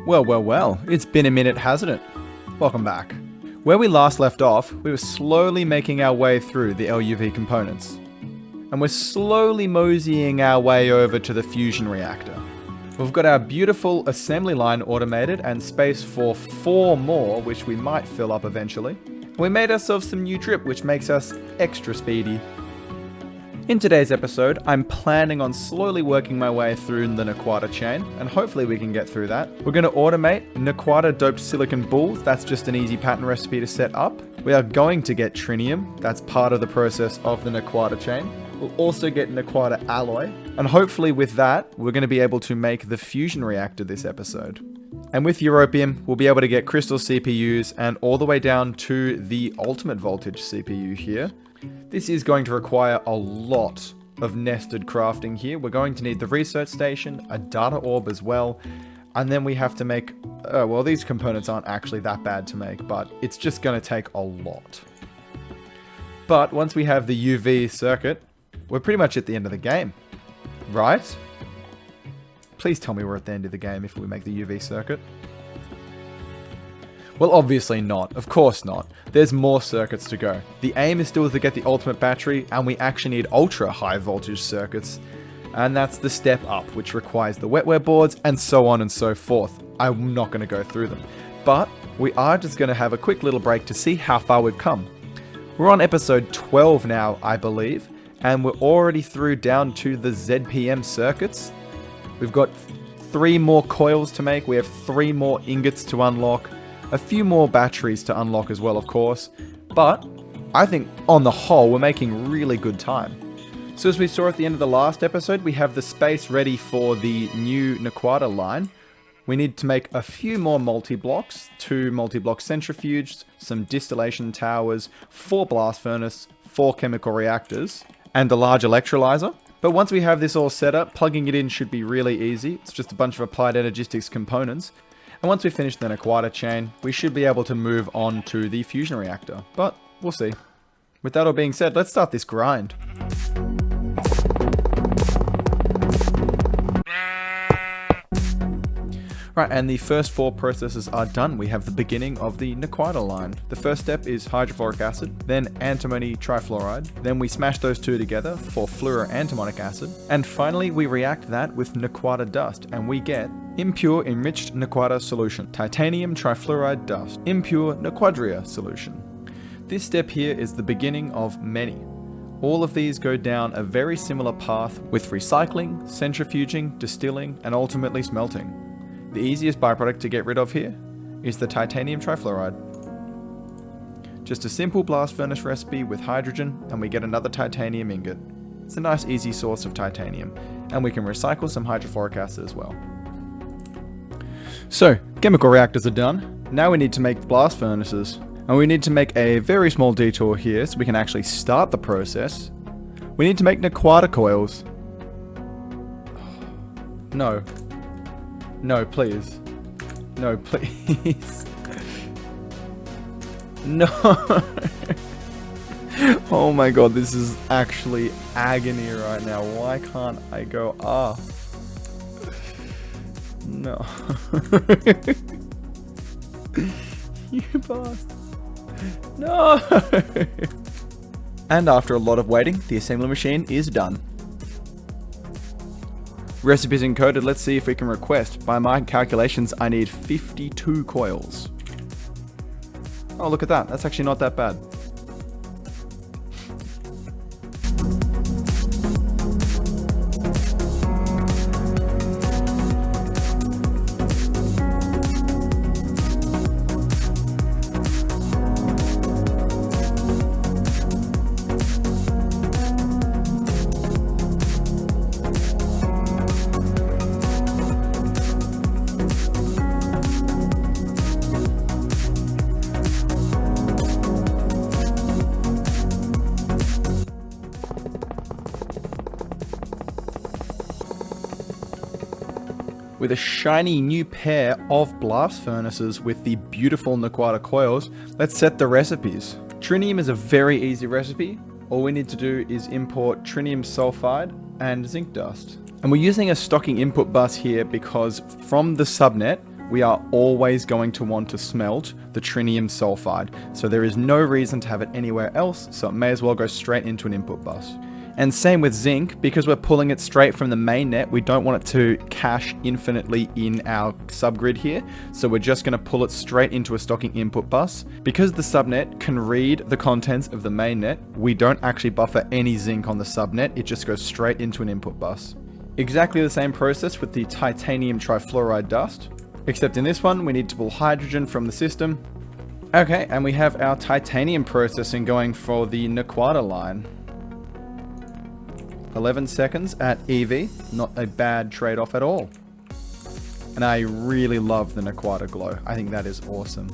Well, it's been a minute, hasn't it? Welcome back. Where we last left off, we were slowly making our way through the LUV components. And we're slowly moseying our way over to the fusion reactor. We've got our beautiful assembly line automated and space for 4 more, which we might fill up eventually. We made ourselves some new drip, which makes us extra speedy. In today's episode, I'm planning on slowly working my way through the naquadah chain, and hopefully we can get through that. We're going to automate naquadah doped silicon bulls. That's just an easy pattern recipe to set up. We are going to get trinium. That's part of the process of the naquadah chain. We'll also get naquadah alloy, and hopefully with that, we're going to be able to make the fusion reactor this episode. And with europium, we'll be able to get crystal CPUs and all the way down to the ultimate voltage CPU here. This is going to require a lot of nested crafting here. We're going to need the research station, a data orb as well, and then we have to make, well, these components aren't actually that bad to make, but it's just going to take a lot. But once we have the UV circuit, we're pretty much at the end of the game, right? Please tell me we're at the end of the game if we make the UV circuit. Well, obviously not. Of course not. There's more circuits to go. The aim is still to get the ultimate battery, and we actually need ultra high voltage circuits. And that's the step up, which requires the wetware boards and so on and so forth. I'm not going to go through them. But we are just going to have a quick little break to see how far we've come. We're on episode 12 now, I believe, and we're already through down to the ZPM circuits. We've got 3 more coils to make. We have 3 more ingots to unlock. A few more batteries to unlock as well, of course, but I think on the whole we're making really good time. So as we saw at the end of the last episode, we have the space ready for the new naquadah line. We need to make a few more multi-blocks, 2 multi-block centrifuges, some distillation towers, 4 blast furnace, 4 chemical reactors, and a large electrolyzer. But once we have this all set up, plugging it in should be really easy. It's just a bunch of applied energistics components. And once we finish the naquadah chain, we should be able to move on to the fusion reactor. But we'll see. With that all being said, let's start this grind. Right, and the first 4 processes are done. We have the beginning of the naquadah line. The first step is hydrofluoric acid, then antimony trifluoride. Then we smash those 2 together for fluoroantimonic acid. And finally, we react that with naquadah dust, and we get impure enriched naquadah solution, titanium trifluoride dust, impure naquadria solution. This step here is the beginning of many. All of these go down a very similar path with recycling, centrifuging, distilling, and ultimately smelting. The easiest byproduct to get rid of here is the titanium trifluoride. Just a simple blast furnace recipe with hydrogen and we get another titanium ingot. It's a nice easy source of titanium, and we can recycle some hydrofluoric acid as well. So, chemical reactors are done. Now we need to make blast furnaces, and we need to make a very small detour here so we can actually start the process. We need to make naquadah coils. No. No, please. No, please. No. Oh my god, this is actually agony right now. Why can't I go up? No. You bastard. No. And after a lot of waiting, the assembly machine is done. Recipes encoded. Let's see if we can request. By my calculations, I need 52 coils. Oh, look at that. That's actually not that bad. With a shiny new pair of blast furnaces with the beautiful naquadah coils, let's set the recipes. Trinium is a very easy recipe. All we need to do is import trinium sulfide and zinc dust. And we're using a stocking input bus here because from the subnet, we are always going to want to smelt the trinium sulfide. So there is no reason to have it anywhere else, so it may as well go straight into an input bus. And same with zinc, because we're pulling it straight from the main net, we don't want it to cache infinitely in our subgrid here. So we're just going to pull it straight into a stocking input bus. Because the subnet can read the contents of the main net, we don't actually buffer any zinc on the subnet, it just goes straight into an input bus. Exactly the same process with the titanium trifluoride dust, except in this one we need to pull hydrogen from the system. Okay, and we have our titanium processing going for the naquadah line. 11 seconds at EV, not a bad trade-off at all. And I really love the naquadah glow. I think that is awesome.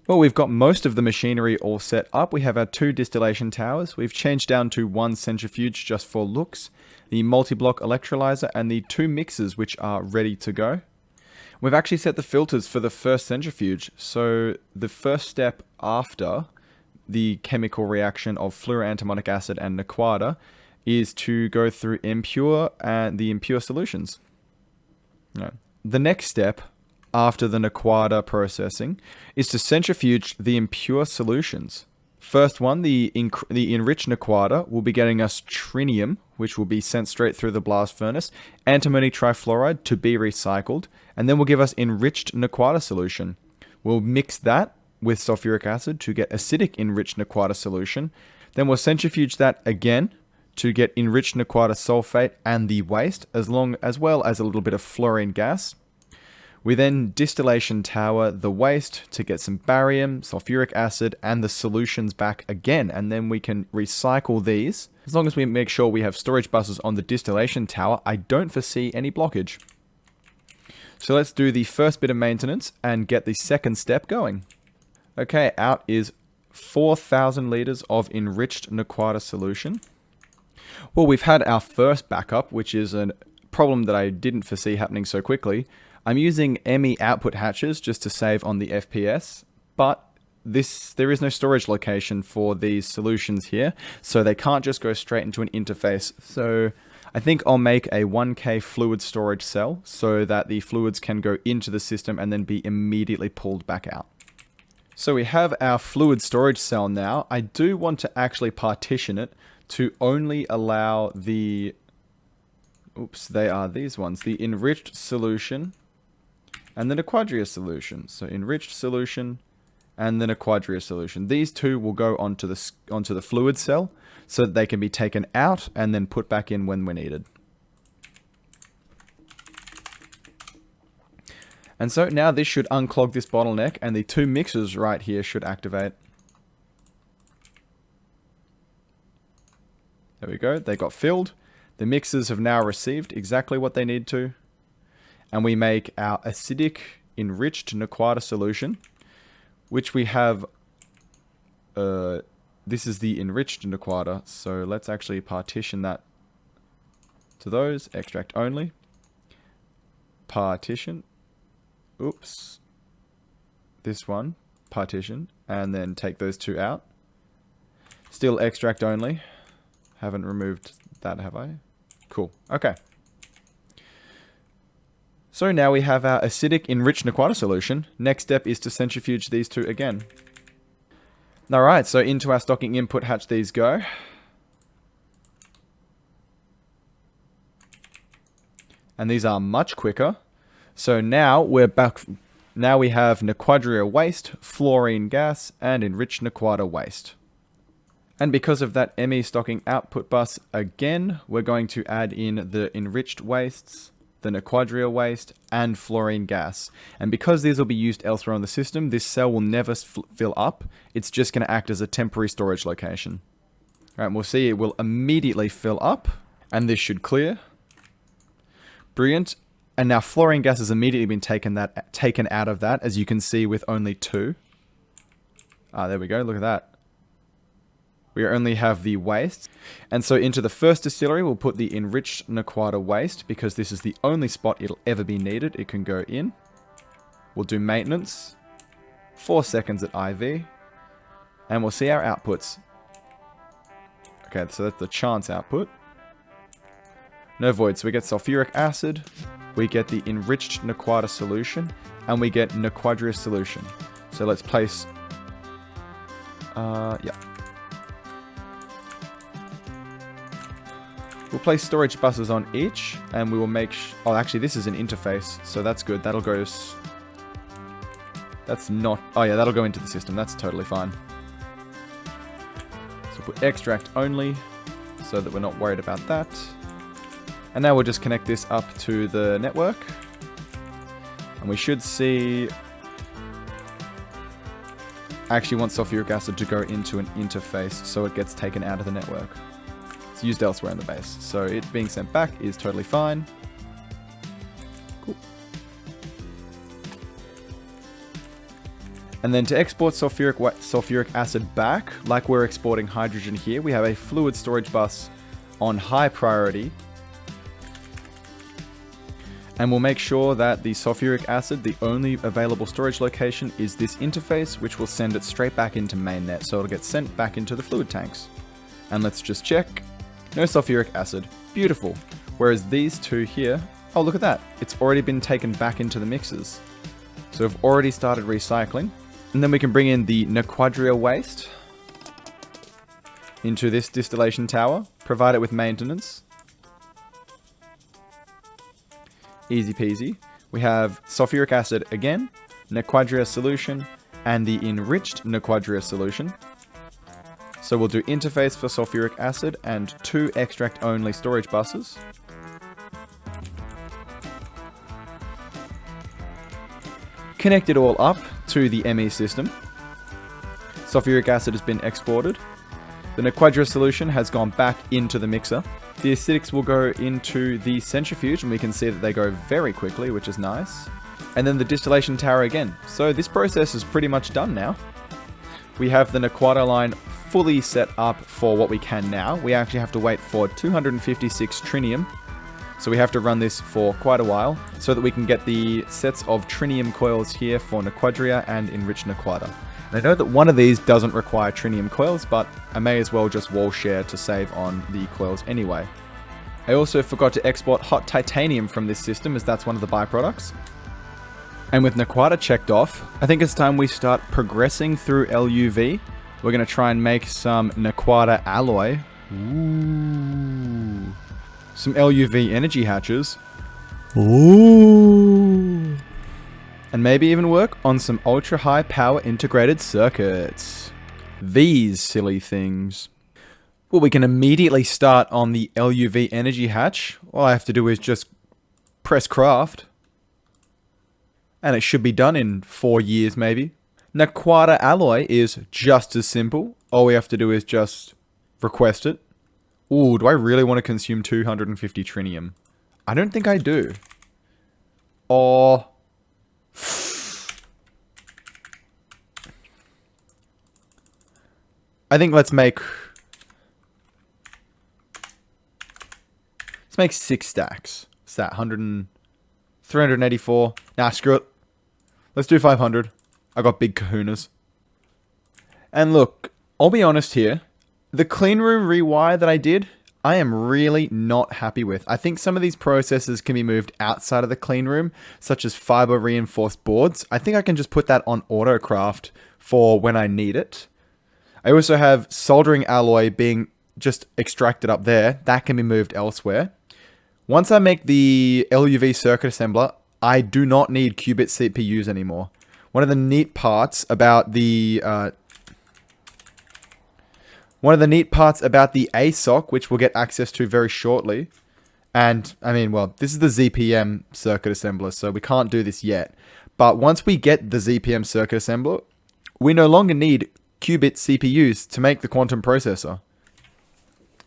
Well, we've got most of the machinery all set up. We have our 2 distillation towers. We've changed down to 1 centrifuge just for looks, the multi-block electrolyzer, and the 2 mixers which are ready to go. We've actually set the filters for the first centrifuge. So the first step after the chemical reaction of fluoroantimonic acid and naquadah is to go through impure and the impure solutions. No. The next step after the naquadah processing is to centrifuge the impure solutions. First one, the enriched naquadah, will be getting us trinium, which will be sent straight through the blast furnace, antimony trifluoride to be recycled, and then will give us enriched naquadah solution. We'll mix that with sulfuric acid to get acidic enriched naquadah solution. Then we'll centrifuge that again to get enriched naquadah sulfate and the waste, as well as a little bit of fluorine gas. We then distillation tower the waste to get some barium, sulfuric acid, and the solutions back again, and then we can recycle these. As long as we make sure we have storage buses on the distillation tower, I don't foresee any blockage. So let's do the first bit of maintenance and get the second step going. Okay, out is 4,000 liters of enriched naquadah solution. Well, we've had our first backup, which is a problem that I didn't foresee happening so quickly. I'm using ME output hatches just to save on the FPS, but there is no storage location for these solutions here, so they can't just go straight into an interface. So I think I'll make a 1K fluid storage cell so that the fluids can go into the system and then be immediately pulled back out. So we have our fluid storage cell now. I do want to actually partition it to only allow the, they are these ones, the enriched solution and the naquadah solution. So enriched solution and the naquadah solution. These two will go onto the fluid cell so that they can be taken out and then put back in when we're needed. And so now this should unclog this bottleneck, and the 2 mixers right here should activate. There we go, they got filled. The mixers have now received exactly what they need to. And we make our acidic enriched naquadah solution, which we have, this is the enriched naquadah, so let's actually partition that to those, extract only, partition, this one, partition, and then take those 2 out, still extract only, haven't removed that, have I? Cool, okay. So now we have our acidic enriched naquadah solution. Next step is to centrifuge these 2 again. Alright, so into our stocking input hatch these go. And these are much quicker. So now we're back. Now we have naquadah waste, fluorine gas, and enriched naquadah waste. And because of that ME stocking output bus, again, we're going to add in the enriched wastes, the naquadah waste, and fluorine gas. And because these will be used elsewhere on the system, this cell will never fill up. It's just going to act as a temporary storage location. Alright, we'll see it will immediately fill up, and this should clear. Brilliant. And now fluorine gas has immediately been taken out of that, as you can see with only 2. Ah, there we go, look at that. We only have the waste. And so into the first distillery, we'll put the enriched naquadah waste, because this is the only spot it'll ever be needed. It can go in. We'll do maintenance. 4 seconds at IV. And we'll see our outputs. Okay, so that's the chance output. No void, so we get sulfuric acid, we get the enriched naquadah solution, and we get naquadah solution. So let's place... yeah. We'll place storage buses on each, and we will make... oh, actually, this is an interface, so that's good. That'll go... that's not... oh, yeah, that'll go into the system. That's totally fine. So put extract only, so that we're not worried about that. And now we'll just connect this up to the network. And we should see... I actually want sulfuric acid to go into an interface, so it gets taken out of the network. It's used elsewhere in the base. So it being sent back is totally fine. Cool. And then to export sulfuric acid back, like we're exporting hydrogen here, we have a fluid storage bus on high priority. And we'll make sure that the sulfuric acid, the only available storage location, is this interface, which will send it straight back into mainnet, so it'll get sent back into the fluid tanks. And let's just check. No sulfuric acid. Beautiful. Whereas these two here, oh, look at that. It's already been taken back into the mixers. So we've already started recycling. And then we can bring in the naquadah waste into this distillation tower, provide it with maintenance. Easy peasy. We have sulfuric acid again, naquadah solution, and the enriched naquadah solution. So we'll do interface for sulfuric acid and 2 extract only storage buses. Connect it all up to the ME system. Sulfuric acid has been exported. The naquadah solution has gone back into the mixer. The acidics will go into the centrifuge, and we can see that they go very quickly, which is nice. And then the distillation tower again. So this process is pretty much done now. We have the naquadah line fully set up for what we can now. We actually have to wait for 256 trinium. So we have to run this for quite a while, so that we can get the sets of trinium coils here for naquadah and enriched naquadah. And I know that one of these doesn't require trinium coils, but I may as well just wall share to save on the coils anyway. I also forgot to export hot titanium from this system, as that's one of the byproducts. And with naquadah checked off, I think it's time we start progressing through LUV. We're going to try and make some naquadah alloy. Ooh. Some LUV energy hatches. Ooh. And maybe even work on some ultra high power integrated circuits. These silly things. Well, we can immediately start on the LUV energy hatch. All I have to do is just press craft. And it should be done in 4 years maybe. Naquadah alloy is just as simple. All we have to do is just request it. Ooh, do I really want to consume 250 trinium? I don't think I do. Or... I think let's make 6 stacks. What's that? 384. Nah, screw it. Let's do 500. I got big kahunas. And look, I'll be honest here. The clean room rewire that I did, I am really not happy with. I think some of these processes can be moved outside of the clean room, such as fiber reinforced boards. I think I can just put that on autocraft for when I need it. I also have soldering alloy being just extracted up there. That can be moved elsewhere. Once I make the LUV circuit assembler, I do not need qubit CPUs anymore. One of the neat parts about the ASOC, which we'll get access to very shortly, and I mean, well, this is the ZPM circuit assembler, so we can't do this yet. But once we get the ZPM circuit assembler, we no longer need qubit CPUs to make the quantum processor.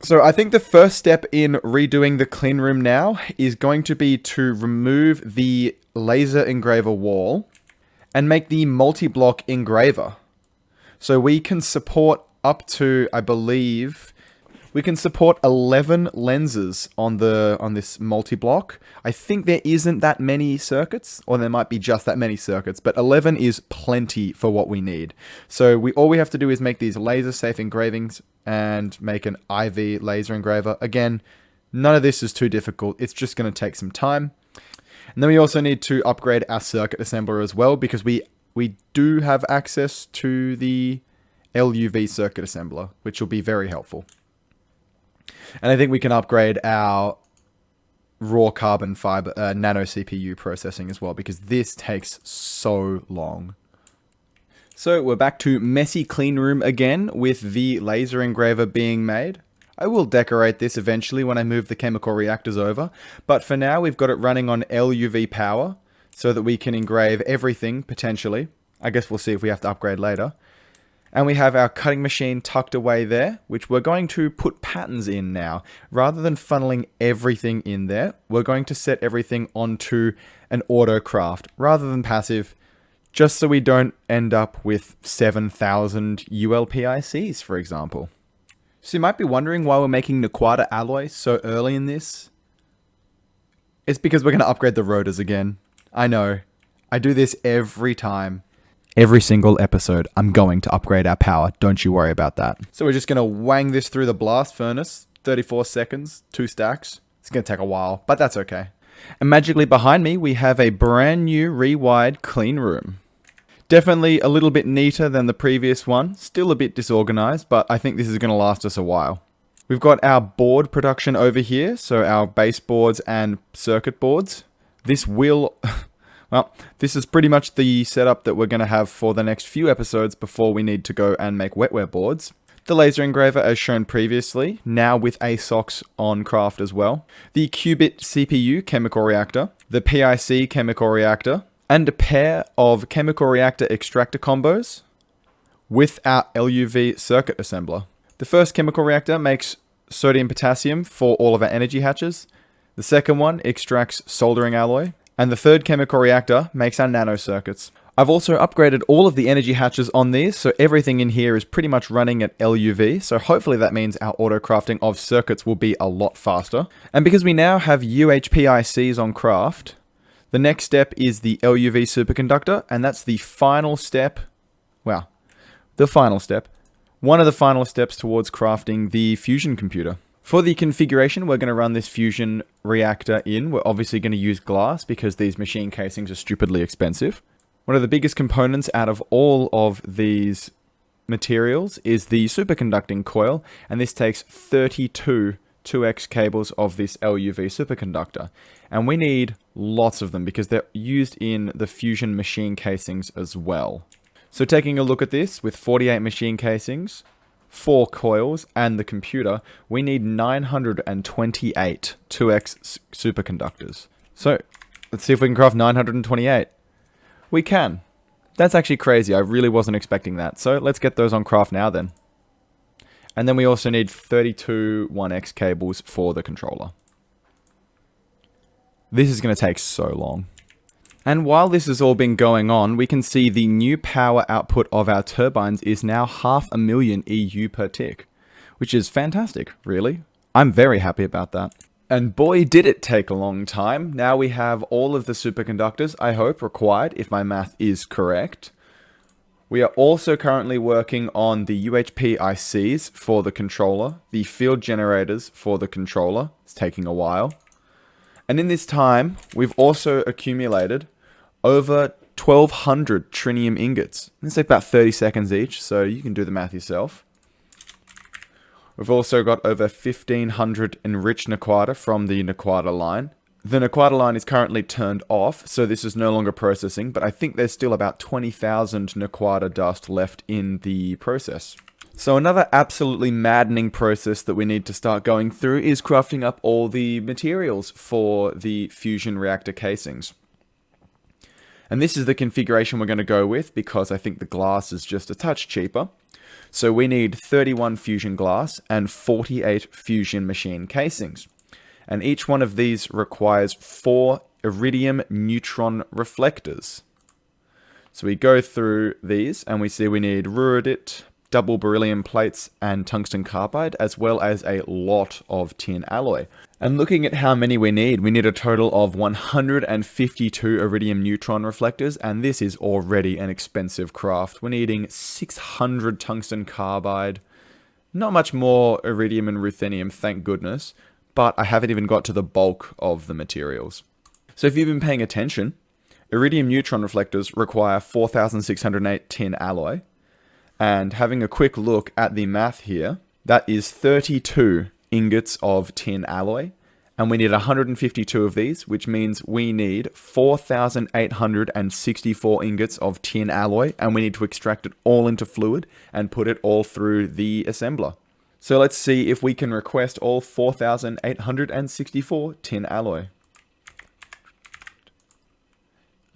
So I think the first step in redoing the clean room now is going to be to remove the laser engraver wall and make the multi-block engraver. So we can support up to, I believe, we can support 11 lenses on this multi-block. I think there isn't that many circuits, or there might be just that many circuits, but 11 is plenty for what we need. So all we have to do is make these laser-safe engravings and make an IV laser engraver. Again, none of this is too difficult. It's just going to take some time. And then we also need to upgrade our circuit assembler as well, because we do have access to the LUV circuit assembler, which will be very helpful. And I think we can upgrade our raw carbon fiber nano CPU processing as well, because this takes so long. So we're back to messy clean room again with the laser engraver being made. I will decorate this eventually when I move the chemical reactors over, but for now we've got it running on LUV power so that we can engrave everything potentially. I guess we'll see if we have to upgrade later. And we have our cutting machine tucked away there, which we're going to put patterns in now. Rather than funneling everything in there, we're going to set everything onto an autocraft rather than passive, just so we don't end up with 7,000 ULPICs, for example. So you might be wondering why we're making naquadah alloy so early in this. It's because we're going to upgrade the rotors again. I know. I do this every time. Every single episode, I'm going to upgrade our power. Don't you worry about that. So we're just going to wang this through the blast furnace. 34 seconds, 2 stacks. It's going to take a while, but that's okay. And magically behind me, we have a brand new rewired clean room. Definitely a little bit neater than the previous one. Still a bit disorganized, but I think this is going to last us a while. We've got our board production over here. So our base boards and circuit boards. This will... Well, this is pretty much the setup that we're going to have for the next few episodes before we need to go and make wetware boards. The laser engraver as shown previously, now with ASOCs on craft as well. The qubit CPU chemical reactor, the PIC chemical reactor, and a pair of chemical reactor extractor combos with our LUV circuit assembler. The first chemical reactor makes sodium potassium for all of our energy hatches. The second one extracts soldering alloy. And the third chemical reactor makes our nano circuits. I've also upgraded all of the energy hatches on these, so everything in here is pretty much running at LUV, so hopefully that means our auto-crafting of circuits will be a lot faster. And because we now have UHPICs on craft, the next step is the LUV superconductor, and that's the final step, well, the final step, one of the final steps towards crafting the fusion computer. For the configuration, we're going to run this fusion reactor in. We're obviously going to use glass because these machine casings are stupidly expensive. One of the biggest components out of all of these materials is the superconducting coil, and this takes 32 2x cables of this LUV superconductor. And we need lots of them because they're used in the fusion machine casings as well. So taking a look at this, with 48 machine casings, 4 coils, and the computer, we need 928 2x superconductors. So, let's see if we can craft 928. We can. That's actually crazy. I really wasn't expecting that. So, let's get those on craft now then. And then we also need 32 1x cables for the controller. This is going to take so long. And while this has all been going on, we can see the new power output of our turbines is now 500,000 EU per tick, which is fantastic, really. I'm very happy about that. And boy, did it take a long time. Now we have all of the superconductors, I hope, required, if my math is correct. We are also currently working on the UHP ICs for the controller, the field generators for the controller. It's taking a while. And in this time, we've also accumulated over 1,200 trinium ingots. It's like about 30 seconds each, so you can do the math yourself. We've also got over 1,500 enriched naquadah from the naquadah line. The naquadah line is currently turned off, so this is no longer processing, but I think there's still about 20,000 naquadah dust left in the process. So another absolutely maddening process that we need to start going through is crafting up all the materials for the fusion reactor casings. And this is the configuration we're going to go with because I think the glass is just a touch cheaper. So we need 31 fusion glass and 48 fusion machine casings. And each one of these requires 4 iridium neutron reflectors. So we go through these and we see we need ruidite, double beryllium plates and tungsten carbide, as well as a lot of tin alloy. And looking at how many we need a total of 152 iridium neutron reflectors, and this is already an expensive craft. We're needing 600 tungsten carbide, not much more iridium and ruthenium, thank goodness, but I haven't even got to the bulk of the materials. So if you've been paying attention, iridium neutron reflectors require 4,608 tin alloy, and having a quick look at the math here, that is 32 ingots of tin alloy, and we need 152 of these, which means we need 4,864 ingots of tin alloy, and we need to extract it all into fluid and put it all through the assembler. So let's see if we can request all 4,864 tin alloy.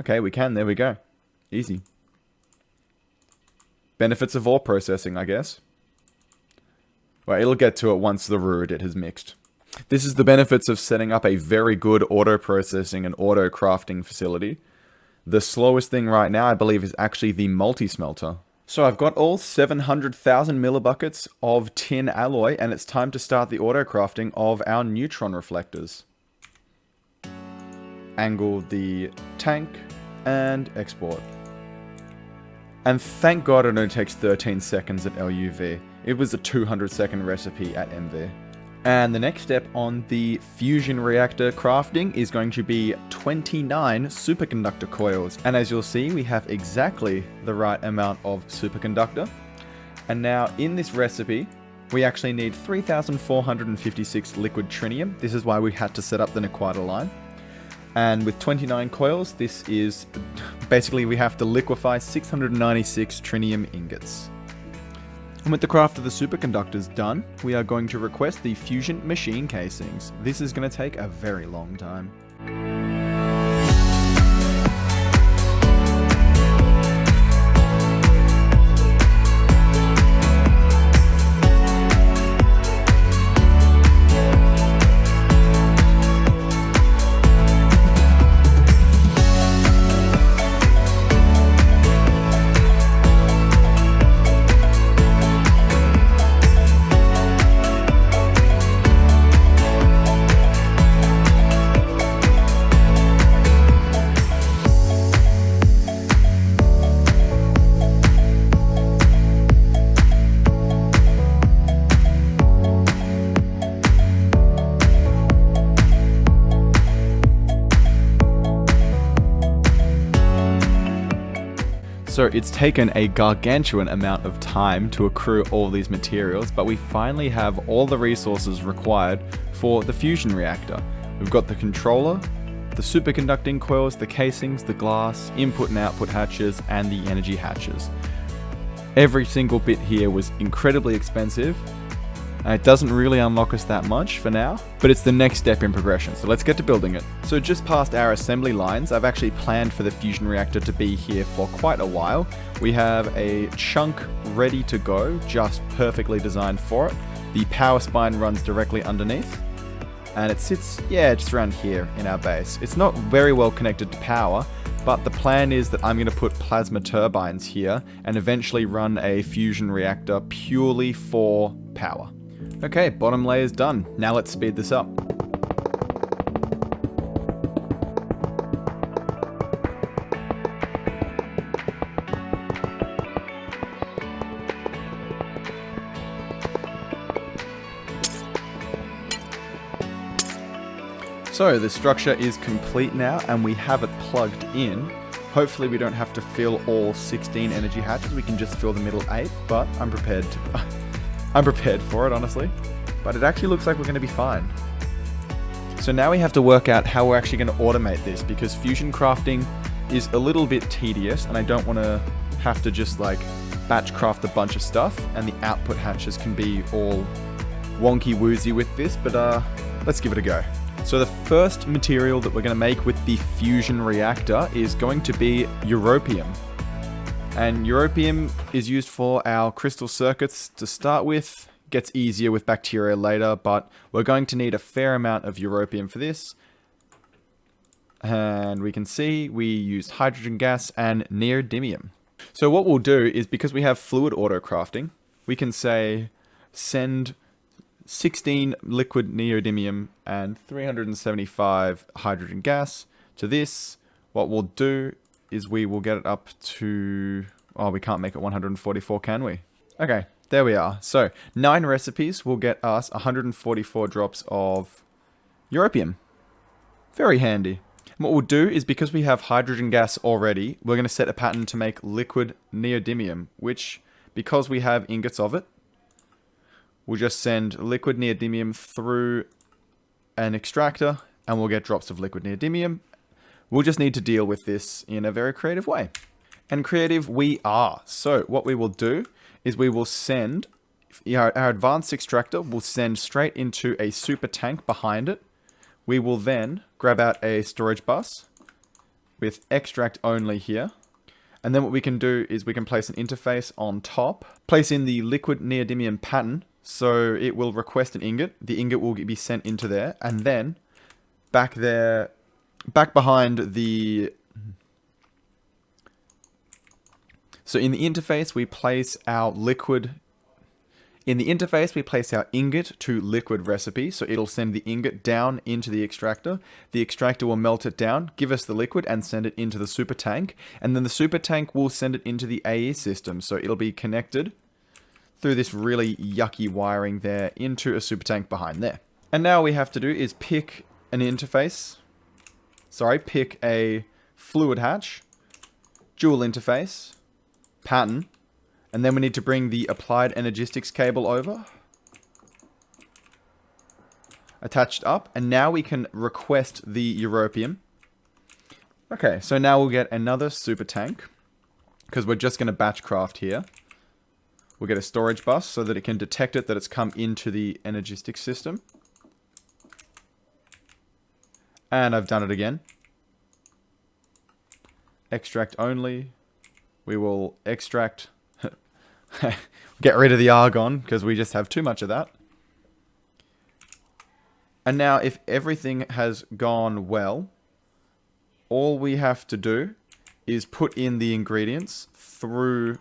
Okay, we can, there we go. Easy. Benefits of ore processing, I guess. Well, it'll get to it once the ruidite has mixed. This is the benefits of setting up a very good auto processing and auto crafting facility. The slowest thing right now, I believe, is actually the multi-smelter. So I've got all 700,000 millibuckets of tin alloy, and it's time to start the auto crafting of our neutron reflectors. Angle the tank and export. And thank God it only takes 13 seconds at LUV. It was a 200-second recipe at MV. And the next step on the fusion reactor crafting is going to be 29 superconductor coils. And as you'll see, we have exactly the right amount of superconductor. And now in this recipe, we actually need 3,456 liquid trinium. This is why we had to set up the naquadah line. And with 29 coils, this is basically we have to liquefy 696 trinium ingots. And with the craft of the superconductors done, we are going to request the fusion machine casings. This is going to take a very long time. So it's taken a gargantuan amount of time to accrue all these materials, but we finally have all the resources required for the fusion reactor. We've got the controller, the superconducting coils, the casings, the glass, input and output hatches, and the energy hatches. Every single bit here was incredibly expensive, and it doesn't really unlock us that much for now, but it's the next step in progression, so let's get to building it. So just past our assembly lines, I've actually planned for the fusion reactor to be here for quite a while. We have a chunk ready to go, just perfectly designed for it. The power spine runs directly underneath, and it sits, just around here in our base. It's not very well connected to power, but the plan is that I'm going to put plasma turbines here and eventually run a fusion reactor purely for power. Okay, bottom layer is done. Now let's speed this up. So the structure is complete now and we have it plugged in. Hopefully we don't have to fill all 16 energy hatches, we can just fill the middle 8, but I'm prepared to... I'm prepared for it, honestly. But it actually looks like we're going to be fine. So now we have to work out how we're actually going to automate this, because fusion crafting is a little bit tedious, and I don't want to have to just like batch craft a bunch of stuff, and the output hatches can be all wonky woozy with this, but let's give it a go. So the first material that we're going to make with the fusion reactor is going to be europium. And europium is used for our crystal circuits to start with. Gets easier with bacteria later, but we're going to need a fair amount of europium for this. And we can see we used hydrogen gas and neodymium. So what we'll do is, because we have fluid auto crafting, we can say send 16 liquid neodymium and 375 hydrogen gas to this. What we'll do is we will get it up to... Oh, we can't make it 144, can we? Okay, there we are. So 9 recipes will get us 144 drops of europium. Very handy. And what we'll do is, because we have hydrogen gas already, we're going to set a pattern to make liquid neodymium, which, because we have ingots of it, we'll just send liquid neodymium through an extractor and we'll get drops of liquid neodymium. We'll just need to deal with this in a very creative way. And creative we are. So what we will do is we will send, our advanced extractor will send straight into a super tank behind it. We will then grab out a storage bus with extract only here. And then what we can do is we can place an interface on top, place in the liquid neodymium pattern, so it will request an ingot. The ingot will be sent into there, and then back there, back behind the... So in the interface, we place our liquid... In the interface, we place our ingot to liquid recipe, so it'll send the ingot down into the extractor. The extractor will melt it down, give us the liquid, and send it into the super tank. And then the super tank will send it into the AE system, so it'll be connected through this really yucky wiring there into a super tank behind there. And now all we have to do is pick an interface. Sorry, pick a fluid hatch, dual interface, pattern, and then we need to bring the applied energistics cable over, attached up, and now we can request the europium. Okay, so now we'll get another super tank, because we're just going to batch craft here. We'll get a storage bus so that it can detect it that it's come into the energistics system. And I've done it again. Extract only. We will extract... Get rid of the argon, because we just have too much of that. And now, if everything has gone well, all we have to do is put in the ingredients through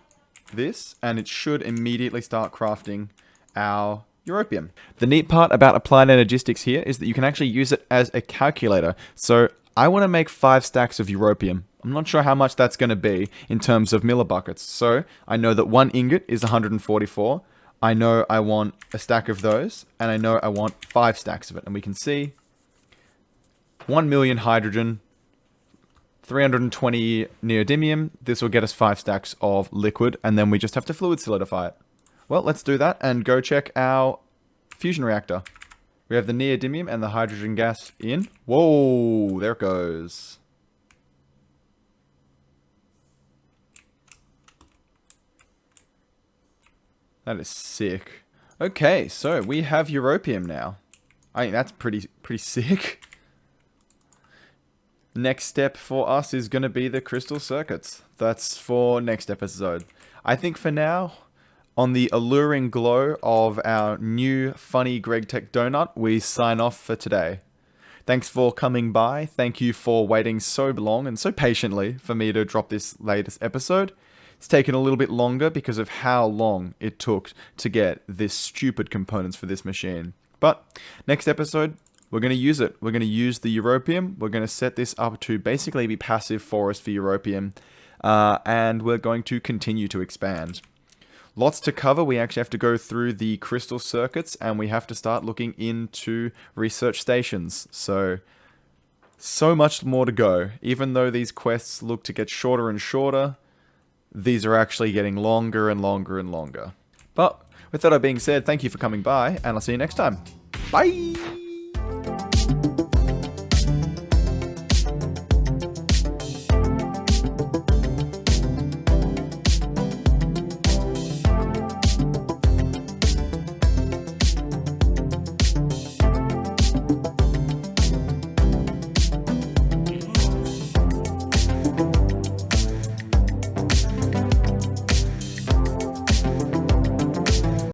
this, and it should immediately start crafting our europium. The neat part about applied energistics here is that you can actually use it as a calculator. So I want to make 5 stacks of europium. I'm not sure how much that's going to be in terms of millibuckets. So I know that 1 ingot is 144. I know I want a stack of those, and I know I want 5 stacks of it. And we can see 1 million hydrogen, 320 neodymium. This will get us 5 stacks of liquid, and then we just have to fluid solidify it. Well, let's do that and go check our fusion reactor. We have the neodymium and the hydrogen gas in. Whoa, there it goes. That is sick. Okay, so we have europium now. I think that's pretty sick. Next step for us is going to be the crystal circuits. That's for next episode. I think for now, on the alluring glow of our new funny Gregtech donut, we sign off for today. Thanks for coming by. Thank you for waiting so long and so patiently for me to drop this latest episode. It's taken a little bit longer because of how long it took to get this stupid components for this machine. But next episode, we're going to use it. We're going to use the europium. We're going to set this up to basically be passive for us for europium. And we're going to continue to expand. Lots to cover. We actually have to go through the crystal circuits, and we have to start looking into research stations. So much more to go. Even though these quests look to get shorter and shorter, these are actually getting longer and longer and longer. But With that all being said, thank you for coming by, and I'll see you next time. Bye!